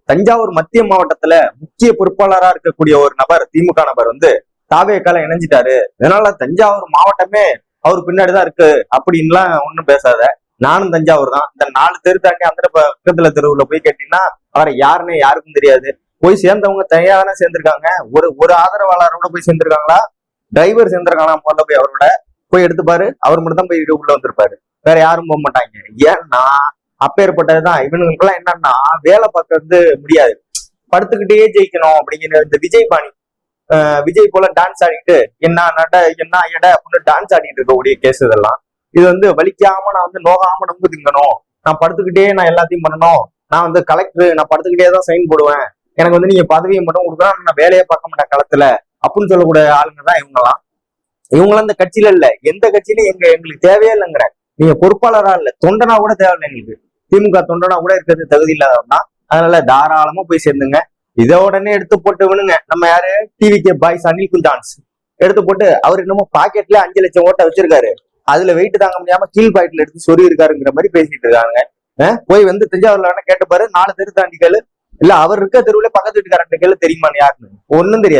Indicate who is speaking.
Speaker 1: தஞ்சாவூர் மத்திய மாவட்டத்துல முக்கிய பொறுப்பாளரா இருக்கக்கூடிய ஒரு நபர், திமுக நபர் வந்து தாவேக்கால இணைஞ்சிட்டாரு. இதனால தஞ்சாவூர் மாவட்டமே அவர் பின்னாடிதான் இருக்கு அப்படின்லாம் ஒண்ணும் பேசாத. நானும் தஞ்சாவூர் தான். இந்த 4 தெரு தாண்டி அந்த பக்கத்துல தெருவுல போய் கேட்டீங்கன்னா அவரை யாருன்னு யாருக்கும் தெரியாது. போய் சேர்ந்தவங்க தனியாக சேர்ந்திருக்காங்க. ஒரு ஆதரவாளரோட போய் சேர்ந்திருக்காங்களா, டிரைவர் சேர்ந்திருக்காங்களா, முதல்ல போய் அவரோட போய் எடுத்துப்பாரு. அவர் மட்டும் தான் போய் உள்ள வந்திருப்பாரு. வேற யாரும் போக மாட்டாங்க. ஏன்னா அப்பேற்பட்டதுதான் இவனுங்களுக்கெல்லாம். என்னன்னா வேலை பார்க்கறது முடியாது, படுத்துக்கிட்டே ஜெயிக்கணும் அப்படிங்கிற இந்த விஜய் பாணி. விஜய் போல டான்ஸ் ஆடிட்டு என்ன நட என்ன எட அப்படின்னு டான்ஸ் ஆடிட்டு இருக்கக்கூடிய கேஸ் இதெல்லாம். இது வந்து வலிக்காம நான் வந்து நோகாம நம்பு திங்கணும், நான் படுத்துக்கிட்டே நான் எல்லாத்தையும் பண்ணணும், நான் வந்து கலெக்டர், நான் படுத்துக்கிட்டே தான் சைன் போடுவேன், எனக்கு வந்து நீங்க பதவியை மட்டும் கொடுக்குறோம், நான் வேலையை பார்க்க மாட்டேன் களத்துல அப்படின்னு சொல்லக்கூடிய ஆளுங்க தான் இவங்கெல்லாம். இவங்களாம் இந்த கட்சியில இல்ல, எந்த கட்சியிலும் எங்களுக்கு தேவையே இல்லைங்கிற. நீங்க பொறுப்பாளரா இல்ல, தொண்டனா கூட தேவையில்லை எங்களுக்கு. திமுக தொண்டனா கூட இருக்கிறது தகுதி இல்லாதவன். அதனால தாராளமா போய் சேர்ந்துங்க. இதை உடனே எடுத்து போட்டு விடுங்க. நம்ம யாரு, டிவிகே பாய்ஸ் அனில் குஞ்சான்ஸ் எடுத்து போட்டு அவர் என்னமோ பாக்கெட்ல 5 லட்சம் ஓட்ட வச்சிருக்காரு, அதுல வெயிட் தாங்க முடியாம கீழ் பாக்கெட்ல எடுத்து சொறி இருக்காருங்கிற மாதிரி பேசிட்டு இருக்காங்க. போய் வந்து தஞ்சாவூர்ல வேணா கேட்டு பாரு, 4 தெரு தாண்டி கேளு, இல்ல அவர் இருக்க தெருவுல பக்கத்து வீட்டுக்காரன் கேளு, தெரியுமான்னு யாருன்னு ஒன்னும் தெரியாது.